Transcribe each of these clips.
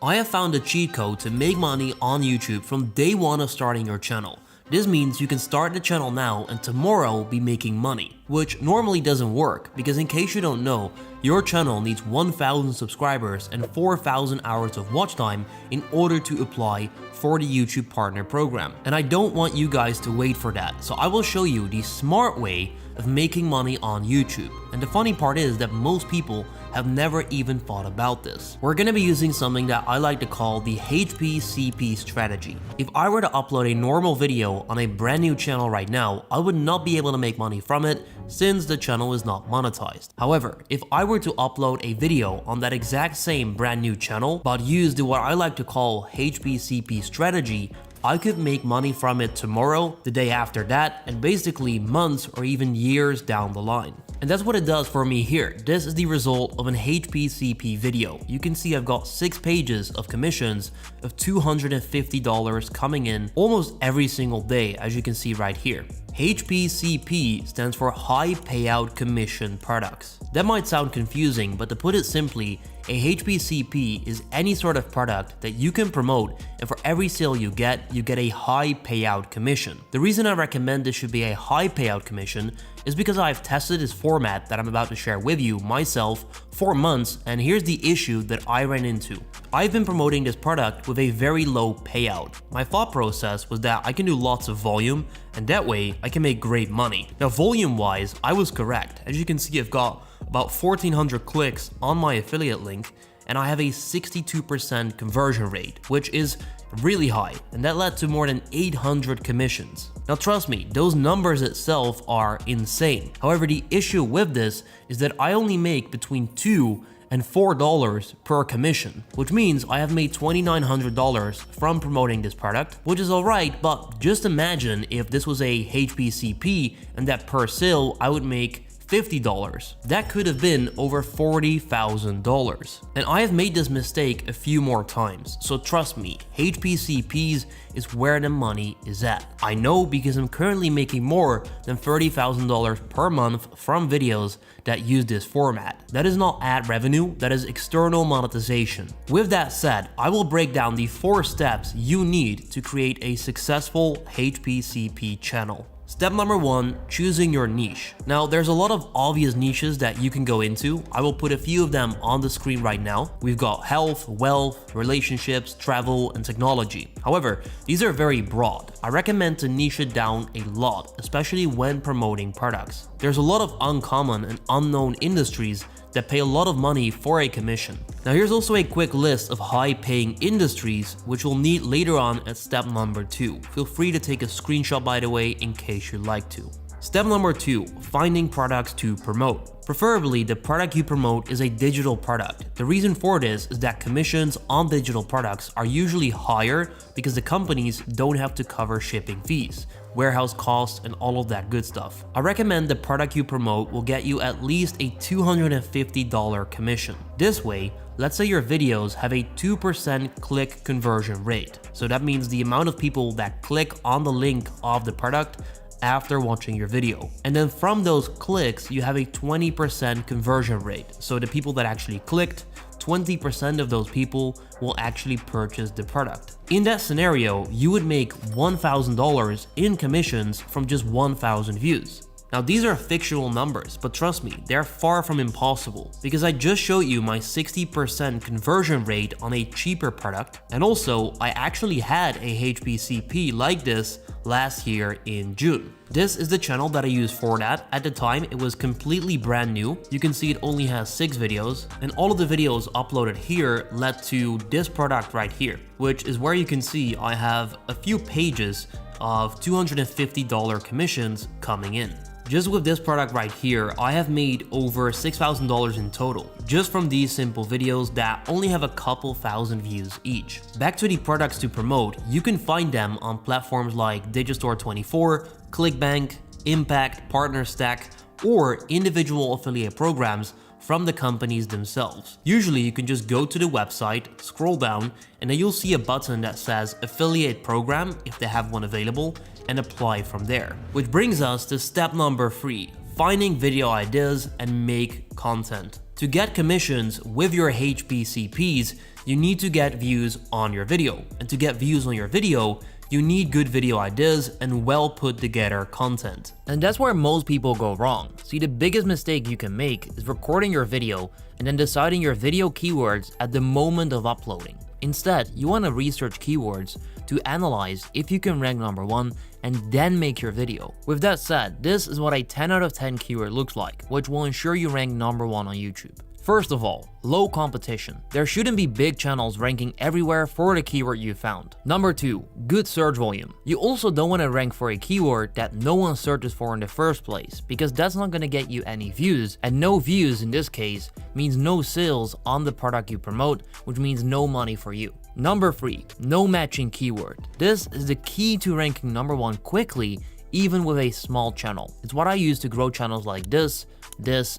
I have found a cheat code to make money on YouTube from day one of starting your channel. This means you can start the channel now and tomorrow be making money, which normally doesn't work because in case you don't know, your channel needs 1,000 subscribers and 4,000 hours of watch time in order to apply for the YouTube Partner Program. And I don't want you guys to wait for that, so I will show you the smart way of making money on YouTube. And the funny part is that most people have never even thought about this. We're gonna be using something that I like to call the HPCP strategy. If I were to upload a normal video on a brand new channel right now, I would not be able to make money from it since the channel is not monetized. However, if I were to upload a video on that exact same brand new channel, but use the what I like to call HPCP strategy, I could make money from it tomorrow, the day after that, and basically months or even years down the line. And that's what it does for me here. This is the result of an HPCP video. You can see I've got 6 pages of commissions of $250 coming in almost every single day, as you can see right here. HPCP stands for High Payout Commission Products. That might sound confusing, but to put it simply, a HPCP is any sort of product that you can promote, and for every sale you get a high payout commission. The reason I recommend this should be a high payout commission is because I've tested this format that I'm about to share with you myself for months, and here's the issue that I ran into. I've been promoting this product with a very low payout. My thought process was that I can do lots of volume, and that way I can make great money. Now volume wise, I was correct. As you can see, I've got about 1,400 clicks on my affiliate link, and I have a 62% conversion rate, which is really high, and that led to more than 800 commissions. Now trust me, those numbers itself are insane. However, the issue with this is that I only make between $2 and $4 per commission, which means I have made $2,900 from promoting this product, which is alright, but just imagine if this was a HPCP and that per sale I would make $50. That could have been over $40,000. And I have made this mistake a few more times, so trust me, HPCPs is where the money is at. I know because I'm currently making more than $30,000 per month from videos that use this format. That is not ad revenue, that is external monetization. With that said, I will break down the 4 steps you need to create a successful HPCP channel. Step number 1, choosing your niche. Now, there's a lot of obvious niches that you can go into. I will put a few of them on the screen right now. We've got health, wealth, relationships, travel, and technology. However, these are very broad. I recommend to niche it down a lot, especially when promoting products. There's a lot of uncommon and unknown industries that pay a lot of money for a commission. Now here's also a quick list of high-paying industries which we'll need later on at step number 2. Feel free to take a screenshot by the way in case you'd like to. Step number 2, finding products to promote. Preferably, the product you promote is a digital product. The reason for this is that commissions on digital products are usually higher because the companies don't have to cover shipping fees, warehouse costs, and all of that good stuff. I recommend the product you promote will get you at least a $250 commission. This way, let's say your videos have a 2% click conversion rate. So that means the amount of people that click on the link of the product after watching your video. And then from those clicks, you have a 20% conversion rate. So the people that actually clicked, 20% of those people will actually purchase the product. In that scenario, you would make $1,000 in commissions from just 1,000 views. Now these are fictional numbers, but trust me, they're far from impossible because I just showed you my 60% conversion rate on a cheaper product, and also I actually had a HPCP like this last year in June. This is the channel that I used for that. At the time, it was completely brand new. You can see it only has 6 videos, and all of the videos uploaded here led to this product right here, which is where you can see I have a few pages of $250 commissions coming in. Just with this product right here, I have made over $6,000 in total, just from these simple videos that only have a couple thousand views each. Back to the products to promote, you can find them on platforms like Digistore24, ClickBank, Impact, PartnerStack, or individual affiliate programs from the companies themselves. Usually you can just go to the website, scroll down, and then you'll see a button that says affiliate program if they have one available, and apply from there. Which brings us to step number 3, finding video ideas and make content. To get commissions with your HPCPs, You need to get views on your video, and to get views on your video, you need good video ideas and well put together content. And that's where most people go wrong. See, the biggest mistake you can make is recording your video and then deciding your video keywords at the moment of uploading. Instead, you want to research keywords to analyze if you can rank number 1 and then make your video. With that said, this is what a 10 out of 10 keyword looks like, which will ensure you rank number 1 on YouTube. First of all, low competition. There shouldn't be big channels ranking everywhere for the keyword you found. Number 2, good search volume. You also don't want to rank for a keyword that no one searches for in the first place, because that's not going to get you any views, and no views in this case means no sales on the product you promote, which means no money for you. Number 3, no matching keyword. This is the key to ranking number 1 quickly, even with a small channel. It's what I use to grow channels like this,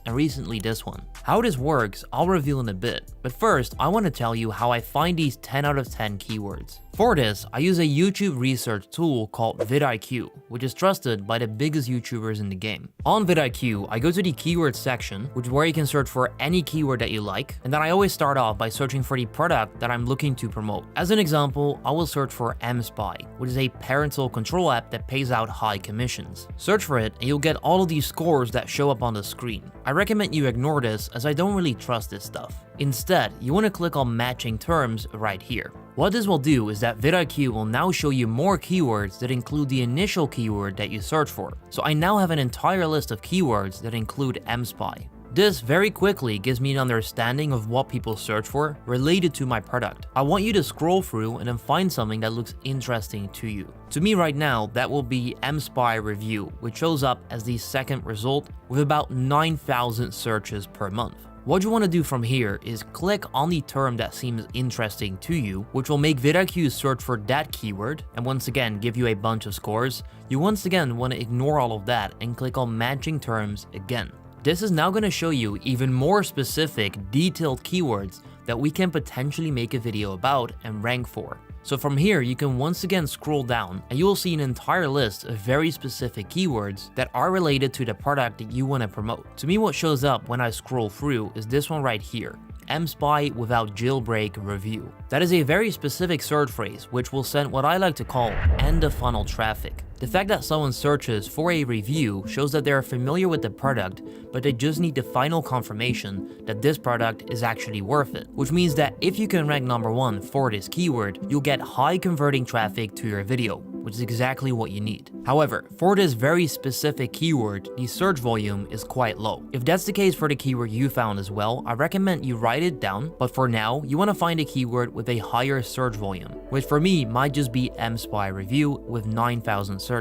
and recently this one. How this works, I'll reveal in a bit, but first I want to tell you how I find these 10 out of 10 keywords. For this, I use a YouTube research tool called vidIQ, which is trusted by the biggest YouTubers in the game. On vidIQ, I go to the keyword section, which is where you can search for any keyword that you like, and then I always start off by searching for the product that I'm looking to promote. As an example, I will search for mSpy, which is a parental control app that pays out high commissions. Search for it and you'll get all of these scores that show up on the screen. I recommend you ignore this as I don't really trust this stuff. Instead, you want to click on matching terms right here. What this will do is that vidIQ will now show you more keywords that include the initial keyword that you search for. So I now have an entire list of keywords that include mSpy. This very quickly gives me an understanding of what people search for related to my product. I want you to scroll through and then find something that looks interesting to you. To me right now, that will be mSpy review, which shows up as the second result with about 9,000 searches per month. What you want to do from here is click on the term that seems interesting to you, which will make vidIQ search for that keyword and once again give you a bunch of scores. You once again want to ignore all of that and click on matching terms again. This is now going to show you even more specific, detailed keywords that we can potentially make a video about and rank for. So from here, you can once again scroll down and you will see an entire list of very specific keywords that are related to the product that you want to promote. To me, what shows up when I scroll through is this one right here. mSpy without jailbreak review. That is a very specific search phrase which will send what I like to call end of funnel traffic. The fact that someone searches for a review shows that they are familiar with the product, but they just need the final confirmation that this product is actually worth it, which means that if you can rank number 1 for this keyword, you'll get high converting traffic to your video, which is exactly what you need. However, for this very specific keyword, the search volume is quite low. If that's the case for the keyword you found as well, I recommend you write it down, but for now, you want to find a keyword with a higher search volume, which for me might just be mSpy review with 9,000 searches.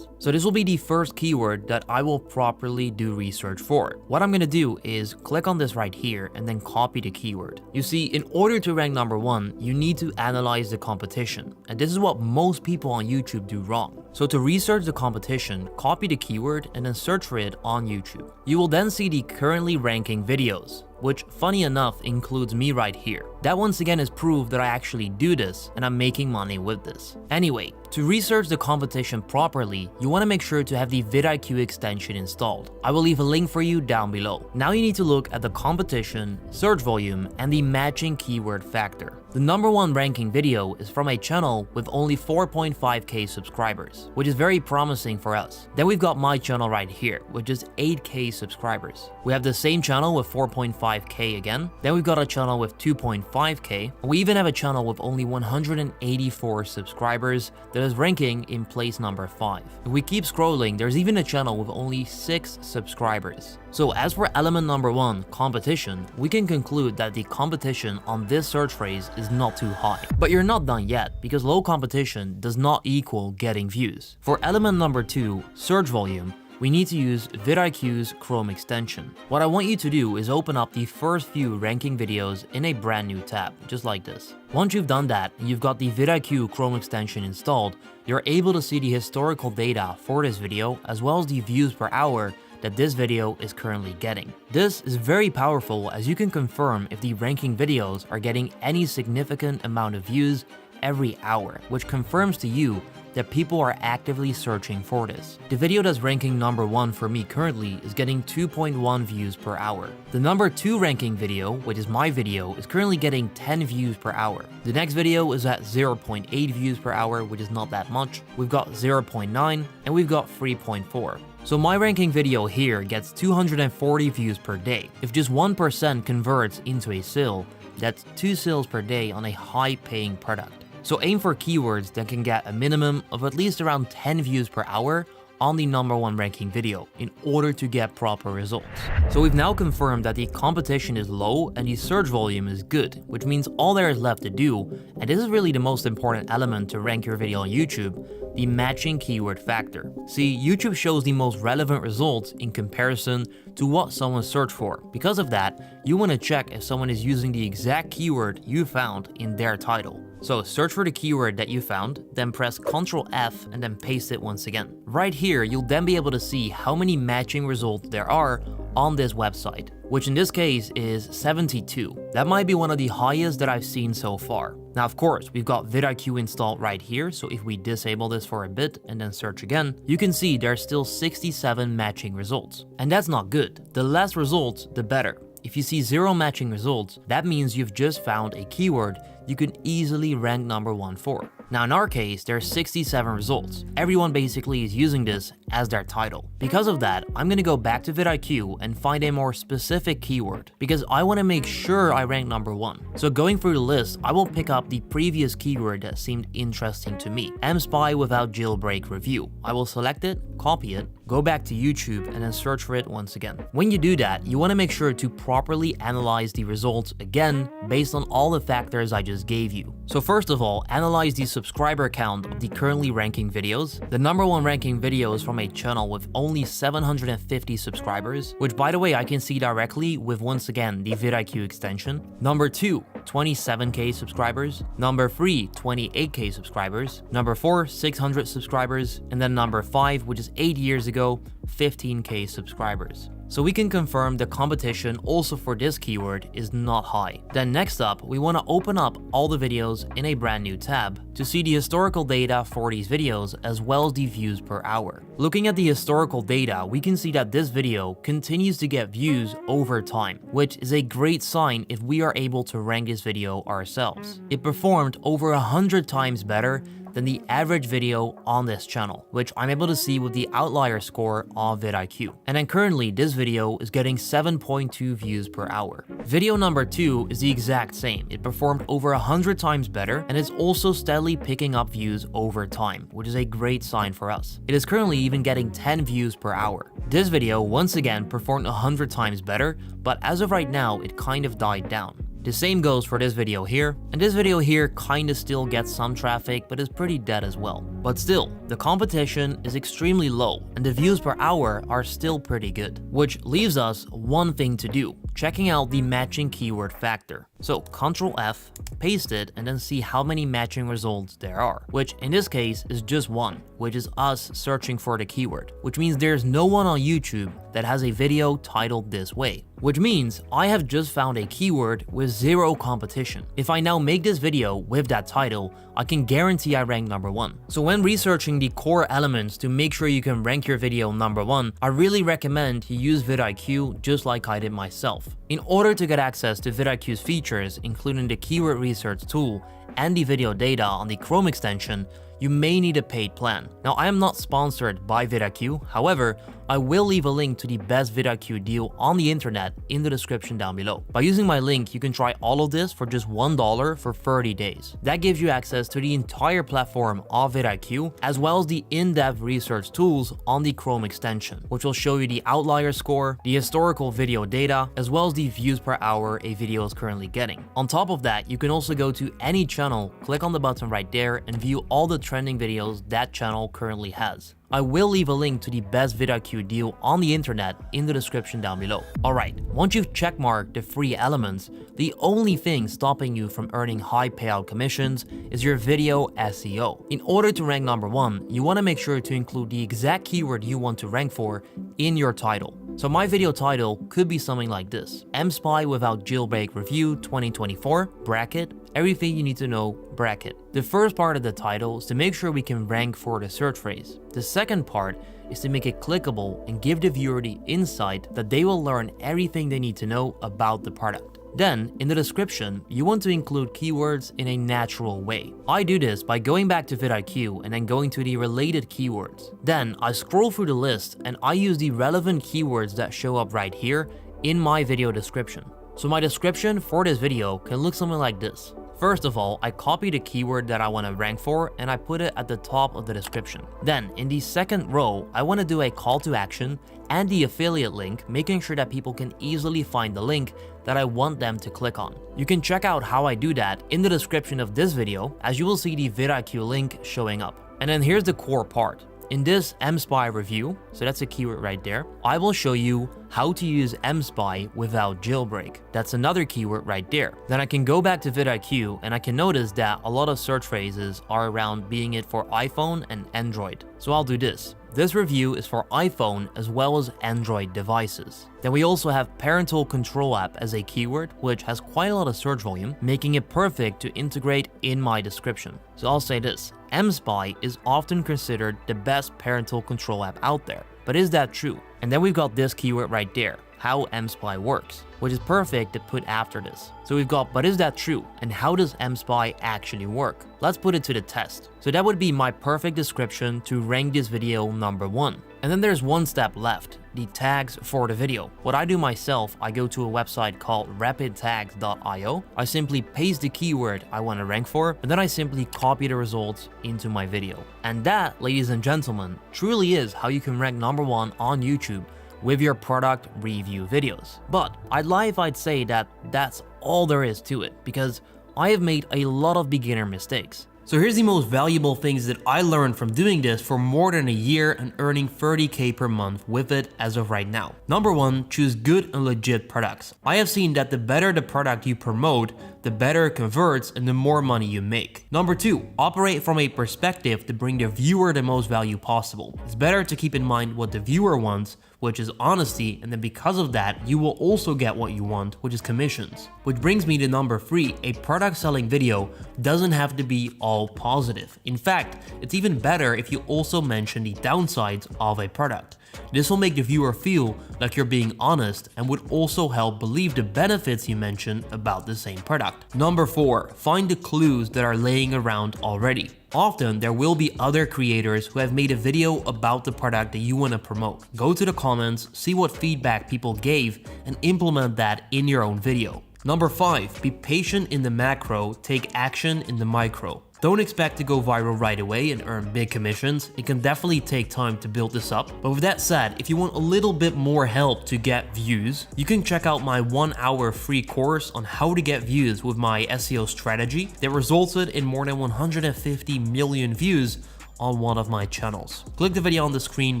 So this will be the first keyword that I will properly do research for. What I'm going to do is click on this right here and then copy the keyword. You see, in order to rank number 1, you need to analyze the competition, and this is what most people on YouTube do wrong. So to research the competition, copy the keyword and then search for it on YouTube. You will then see the currently ranking videos, which funny enough includes me right here. That once again is proof that I actually do this and I'm making money with this. Anyway, to research the competition properly, you want to make sure to have the vidIQ extension installed. I will leave a link for you down below. Now you need to look at the competition, search volume, and the matching keyword factor. The number 1 ranking video is from a channel with only 4.5k subscribers, which is very promising for us. Then we've got my channel right here, with just 8k subscribers. We have the same channel with 4.5k again. Then we've got a channel with 2.5k. We even have a channel with only 184 subscribers that is ranking in place number 5. If we keep scrolling, there's even a channel with only 6 subscribers. So as for element number 1, competition, we can conclude that the competition on this search phrase is not too high. But you're not done yet, because low competition does not equal getting views. For element number 2, search volume, we need to use vidIQ's Chrome extension. What I want you to do is open up the first few ranking videos in a brand new tab, just like this. Once you've done that and you've got the vidIQ Chrome extension installed, you're able to see the historical data for this video as well as the views per hour that this video is currently getting. This is very powerful as you can confirm if the ranking videos are getting any significant amount of views every hour, which confirms to you that people are actively searching for this. The video that's ranking number 1 for me currently is getting 2.1 views per hour. The number 2 ranking video, which is my video, is currently getting 10 views per hour. The next video is at 0.8 views per hour, which is not that much. We've got 0.9 and we've got 3.4. So my ranking video here gets 240 views per day. If just 1% converts into a sale, that's 2 sales per day on a high-paying product. So aim for keywords that can get a minimum of at least around 10 views per hour on the number 1 ranking video in order to get proper results. So we've now confirmed that the competition is low and the search volume is good, which means all there is left to do, and this is really the most important element to rank your video on YouTube, the matching keyword factor. See, YouTube shows the most relevant results in comparison to what someone searched for. Because of that, you want to check if someone is using the exact keyword you found in their title. So search for the keyword that you found, then press Ctrl F and then paste it once again. Right here, you'll then be able to see how many matching results there are on this website, which in this case is 72. That might be one of the highest that I've seen so far. Now, of course, we've got vidIQ installed right here, so if we disable this for a bit and then search again, you can see there's still 67 matching results. And that's not good. The less results, the better. If you see 0 matching results, that means you've just found a keyword you can easily rank number 1 for. Now in our case, there's 67 results. Everyone basically is using this as their title. Because of that, I'm gonna go back to vidIQ and find a more specific keyword because I wanna make sure I rank number 1. So going through the list, I will pick up the previous keyword that seemed interesting to me, mSpy without jailbreak review. I will select it, copy it, go back to YouTube and then search for it once again. When you do that, you wanna make sure to properly analyze the results again based on all the factors I just gave you. So first of all, analyze the subscriber count of the currently ranking videos. The number 1 ranking video is from a channel with only 750 subscribers, which by the way I can see directly with once again the vidIQ extension. Number 2, 27k subscribers. Number 3, 28k subscribers. Number 4, 600 subscribers. And then number 5, which is 8 years ago, 15k subscribers. So we can confirm the competition also for this keyword is not high. Then next up, we want to open up all the videos in a brand new tab to see the historical data for these videos as well as the views per hour. Looking at the historical data, we can see that this video continues to get views over time, which is a great sign if we are able to rank this video ourselves. It performed over 100 times better than the average video on this channel, which I'm able to see with the outlier score of vidIQ. And then currently this video is getting 7.2 views per hour. Video number 2 is the exact same. It performed over 100 times better and is also steadily picking up views over time, which is a great sign for us. It is currently even getting 10 views per hour. This video once again performed 100 times better, but as of right now, it kind of died down. The same goes for this video here, and this video here kinda still gets some traffic but is pretty dead as well. But still, the competition is extremely low and the views per hour are still pretty good, which leaves us one thing to do, checking out the matching keyword factor. So Ctrl F, paste it, and then see how many matching results there are, which in this case is just 1, which is us searching for the keyword, which means there's no one on YouTube that has a video titled this way, which means I have just found a keyword with 0 competition. If I now make this video with that title, I can guarantee I rank number 1. So when researching the core elements to make sure you can rank your video number 1, I really recommend you use vidIQ just like I did myself. In order to get access to vidIQ's features, including the keyword research tool and the video data on the Chrome extension, you may need a paid plan. Now, I am not sponsored by vidIQ, however, I will leave a link to the best vidIQ deal on the internet in the description down below. By using my link, you can try all of this for just $1 for 30 days. That gives you access to the entire platform of vidIQ, as well as the in-depth research tools on the Chrome extension, which will show you the outlier score, the historical video data, as well as the views per hour a video is currently getting. On top of that, you can also go to any channel, click on the button right there, and view all the trending videos that channel currently has. I will leave a link to the best vidIQ deal on the internet in the description down below. Alright, once you've checkmarked the free elements, the only thing stopping you from earning high payout commissions is your video SEO. In order to rank number 1, you want to make sure to include the exact keyword you want to rank for in your title. So my video title could be something like this: mSpy without jailbreak review 2024, bracket, everything you need to know, bracket. The first part of the title is to make sure we can rank for the search phrase. The second part is to make it clickable and give the viewer the insight that they will learn everything they need to know about the product. Then, in the description, you want to include keywords in a natural way. I do this by going back to vidIQ and then going to the related keywords. Then, I scroll through the list and I use the relevant keywords that show up right here in my video description. So my description for this video can look something like this. First of all, I copy the keyword that I want to rank for and I put it at the top of the description. Then, in the second row, I want to do a call to action and the affiliate link, making sure that people can easily find the link that I want them to click on. You can check out how I do that in the description of this video, as you will see the vidIQ link showing up. And then here's the core part. In this mSpy review, so that's a keyword right there, I will show you how to use mSpy without jailbreak. That's another keyword right there. Then I can go back to vidIQ and I can notice that a lot of search phrases are around being it for iPhone and Android. So I'll do this. This review is for iPhone as well as Android devices. Then we also have parental control app as a keyword, which has quite a lot of search volume, making it perfect to integrate in my description. So I'll say this: mSpy is often considered the best parental control app out there. But is that true? And then we've got this keyword right there, how mSpy works, which is perfect to put after this. So we've got, but is that true? And how does mSpy actually work? Let's put it to the test. So that would be my perfect description to rank this video number 1. And then there's one step left, the tags for the video. What I do myself, I go to a website called rapidtags.io. I simply paste the keyword I want to rank for, and then I simply copy the results into my video. And that, ladies and gentlemen, truly is how you can rank number 1 on YouTube with your product review videos. But I'd lie if I'd say that that's all there is to it, because I have made a lot of beginner mistakes. So here's the most valuable things that I learned from doing this for more than a year and earning 30K per month with it as of right now. Number 1, choose good and legit products. I have seen that the better the product you promote, the better it converts and the more money you make. Number 2, operate from a perspective to bring the viewer the most value possible. It's better to keep in mind what the viewer wants, which is honesty, and then because of that, you will also get what you want, which is commissions. Which brings me to number 3, a product selling video doesn't have to be all positive. In fact, it's even better if you also mention the downsides of a product. This will make the viewer feel like you're being honest and would also help believe the benefits you mention about the same product. Number 4, find the clues that are laying around already. Often, there will be other creators who have made a video about the product that you want to promote. Go to the comments, see what feedback people gave, and implement that in your own video. Number 5, be patient in the macro, take action in the micro. Don't expect to go viral right away and earn big commissions. It can definitely take time to build this up. But with that said, if you want a little bit more help to get views, you can check out my 1-hour free course on how to get views with my SEO strategy that resulted in more than 150 million views on one of my channels. Click the video on the screen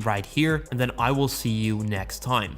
right here, and then I will see you next time.